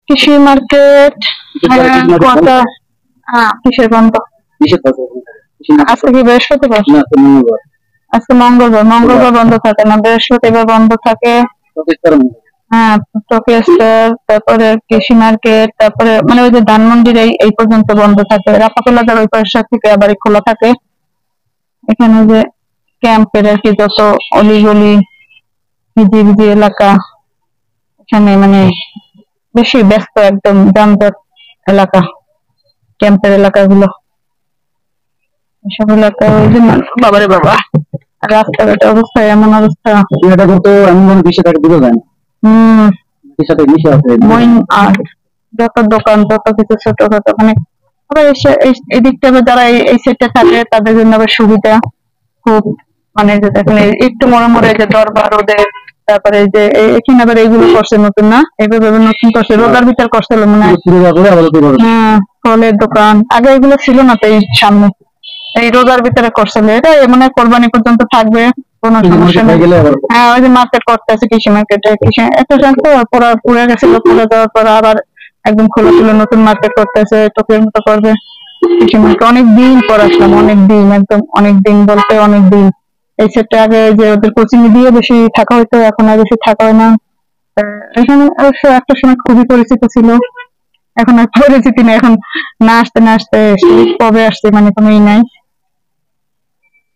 কৃষি মার্কেট কটা কিসের বন্ধ? আজকে কি বৃহস্পতিবার? আজকে মঙ্গলবার। মঙ্গলবার বন্ধ থাকে না, বৃহস্পতিবার বন্ধ থাকে। হ্যাঁ, টকিস্টার, তারপরে কৃষি মার্কেট, তারপরে মানে ওই যে ধানমন্ডির এই পর্যন্ত বন্ধ থাকে। রাপাতলাদার ওই পাশা থেকে আবার খোলা থাকে। এখানে যে ক্যাম্পের আর কি যত অলিগলি ভিজি এলাকা, এখানে মানে বেশি ব্যস্ত, একদম যানজট এলাকা ক্যাম্পের এলাকাগুলো। এসব এলাকা ওই যে বাবারে বাবা, রাস্তাঘাট অবস্থা এমন অবস্থা। এটা তো এমন বিষয় থাকে বুঝা যায় না। আর যত দোকান যত কিছু ছোটখাটো মানে এই দিকটা যারা এই সাইডটা থাকে তাদের জন্য আবার সুবিধা খুব। মানে যে দেখেন একটু মরে যে দরবার ওদের, তারপরে যে এখানে আবার এইগুলো করছে নতুন, না এইভাবে নতুন করছে, রোজার ভিতর করছে মনে হয়। হ্যাঁ, ফলের দোকান আগে এগুলো ছিল না তো, এই সামনে এই রোজার ভিতরে করছিল। এটা মানে কোরবানি পর্যন্ত থাকবে, কোনো সমস্যা নেই। হ্যাঁ, ওই যে মার্কেট করতে আছে কৃষি মার্কেটে, কৃষি এত জানতো পুরা গেছিল, পুরো দেওয়ার পর আবার একদম খোলা ছিল, নতুন মার্কেট করতেছে, টোকের মতো করবে কৃষি মার্কেট। অনেকদিন পর আসলাম, অনেকদিন, একদম অনেকদিন বলতে অনেকদিন। এই সেটটা আগে যে ওদের কোচিং দিয়ে বেশি থাকা হইতো, এখন আর বেশি থাকা হয় না। এখানে অবশ্য একটা সময় খুবই পরিচিত ছিল, এখন আর পরিচিতি নেই। এখন না আসতে কবে আসছে মানে কোনো ই নাই।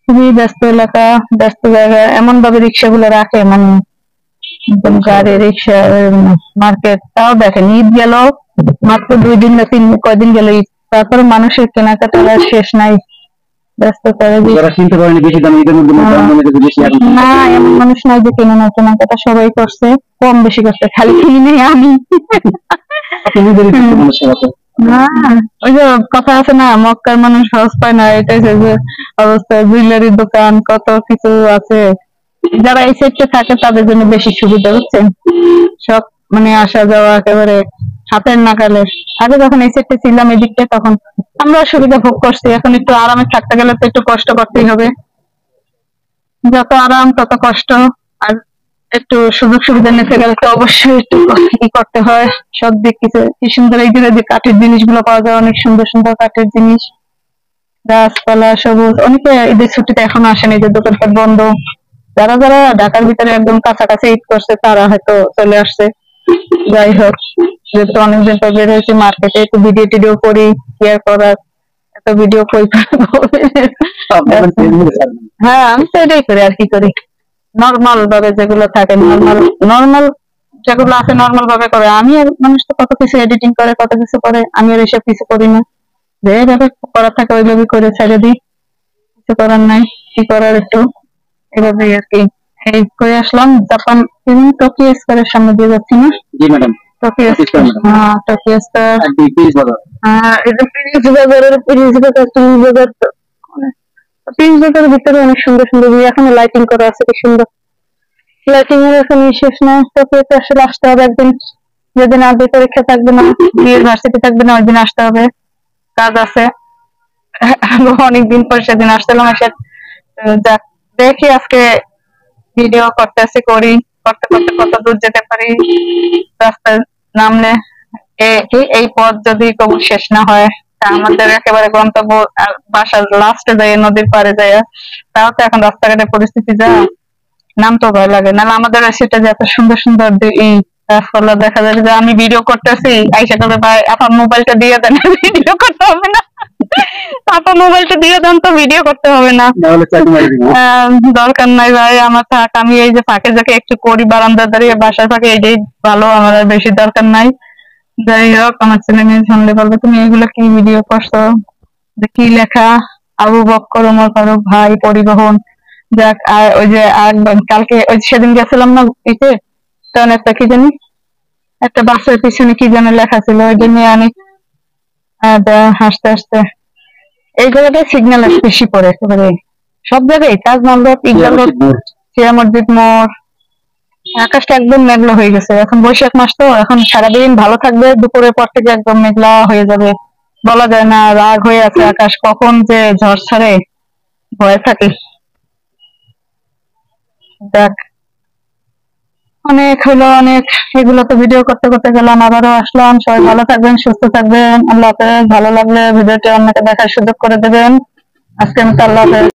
খুবই ব্যস্ত এলাকা, ব্যস্ত জায়গা, এমন ভাবে রিক্সাগুলো রাখে মানে গাড়ি রিক্সা মার্কেট। তাও দেখেন ঈদ গেল মাত্র 2 দিন না কয়দিন গেল ঈদ, তারপরে মানুষের কেনাকাটার আর শেষ নাই। ব্যস্ততা না, এমন মানুষ নাই যে কিনে না, কেনাকাটা সবাই করছে, কম বেশি করছে, খালি কিনি নেই আমি। না, ওই যে কথা আছে না, মক্কার মানুষ সহজ পায় না, এটাই যে অবস্থা। জুয়েলারির দোকান কত কিছু আছে। যারা এই সাইডে থাকে তাদের জন্য বেশি সুবিধা, বুঝছেন, সব মানে আসা যাওয়া একেবারে হাতের নাগালে। আগে যখন এই সাইডে ছিলাম এই দিকটা, তখন আমরা সুবিধা ভোগ করছি। এখন একটু আরামে থাকতে গেলে তো একটু কষ্ট করতেই হবে, যত আরাম তত কষ্ট। আর একটু সুযোগ সুবিধা নিতে গেলে তো অবশ্যই একটু ই করতে হয়। সব দিক কিছু কি সুন্দর, এই যে কাঠের জিনিসগুলো পাওয়া যায়, অনেক সুন্দর সুন্দর কাঠের জিনিস, গাছপালা সবুজ। অনেকে ঈদের ছুটিতে এখনো আসেনি, যে দোকানপাট বন্ধ। যারা যারা ঢাকার ভিতরে একদম কাছাকাছি ঈদ করছে তারা হয়তো চলে আসছে। যাই হোক, যেহেতু অনেকদিন পর বের হয়েছে মার্কেটে, একটু ভিডিও টিডিও করি, শেয়ার করার, এত ভিডিও কই। হ্যাঁ, আমি তো এটাই করি, আর কি করি। নর্মাল ভাবে যেগুলো থাকে, নর্মাল যেগুলো আছে নর্মাল ভাবে করে। আমি আর মানুষ তো কত কিছু এডিটিং করে, কত কিছু করে, আমি আর এসব কিছু করি না। যেভাবে করার থাকে ওইভাবে করে ছেড়ে দিই, কিছু করার নাই। কি করার, একটু এভাবেই আর কি। এই করে আসলাম জাপান, টোকিও স্কোয়ারের সামনে দিয়ে যাচ্ছি না? জি ম্যাডাম, টোকিও স্কোয়ার। হ্যাঁ, টোকিও স্কোয়ার। হ্যাঁ, এই যে পিরিজ বাজারের পিরিজ বাজারের ভিতরে অনেক সুন্দর সুন্দর, এখন লাইটিং করা আছে, কি সুন্দর লাইটিং এর। এখন শেষ না, টোকিওতে আসলে আসতে হবে একদিন, যেদিন আগে পরীক্ষা থাকবে না, ইউনিভার্সিটি থাকবে না, ওই দিন আসতে হবে, কাজ আছে। অনেকদিন পর সেদিন আসলাম, এসে যাক দেখি আজকে ভিডিও করতেছি, করতে করতে কত দূর যেতে পারি। রাস্তায় নামলে এই পথ যদি কবু শেষ না হয়, তা আমাদের একেবারে গন্তব্য বাসার লাস্টে যায়, নদীর পাড়ে যায়। তাও তো এখন রাস্তাঘাটের পরিস্থিতি যা, নাম তো ভয় লাগে। নাহলে আমাদের সেটা যে এত সুন্দর সুন্দর এই গাছপালা দেখা যাবে, যে আমি ভিডিও করতেছি, আইসা করবে ভাই আপনার মোবাইলটা দিয়ে দেন, ভিডিও করতে হবে না। আপনার মোবাইলটা দিয়ে দেন তো, ভিডিও করতে হবে না, দরকার নাই ভাই আমার থাক। আমি এই যে ফাঁকে যাকে একটু করি, বারান্দা দাঁড়িয়ে বাসার ফাঁকে, এইটাই ভালো, আমার আর বেশি দরকার নাই। যাই হোক, আমার ছেলে মেয়ে শুনলে বলবে তুমি এগুলো কি ভিডিও করছো, কি লেখা, আবু বক্কর ওমর ফারুক ভাই পরিবহন। যাক, আর ওই যে কালকে ওই সেদিন গেছিলাম না ইতে, তখন একটা কি জানি একটা বাসের পিছনে কি যেন লেখা ছিল, ওই জন্য আমি হাসতে হাসতে। এই জায়গাটায় সিগন্যাল বেশি পড়ে একেবারে সব জায়গায়, Taj Mahal road, Iqbal road, chia মসজিদ মোড়। আকাশটা একদম মেঘলা হয়ে গেছে, এখন বৈশাখ মাস তো, এখন সারাদিন ভালো থাকবে, দুপুরের পর থেকে একদম মেঘলা হয়ে যাবে, বলা যায় না। রাগ হয়ে আছে আকাশ, কখন যে ঝড় ছাড়ে ভয় থাকে। দেখ, অনেক হলো অনেক, এগুলো তো ভিডিও করতে করতে গেলাম, আবারও আসলাম। সবাই ভালো থাকবেন, সুস্থ থাকবেন, আল্লাহ হাফেজ। ভালো লাগলে ভিডিওটি অন্যকে দেখার সুযোগ করে দেবেন। আজকে আমি আল্লাহ হাফেজ।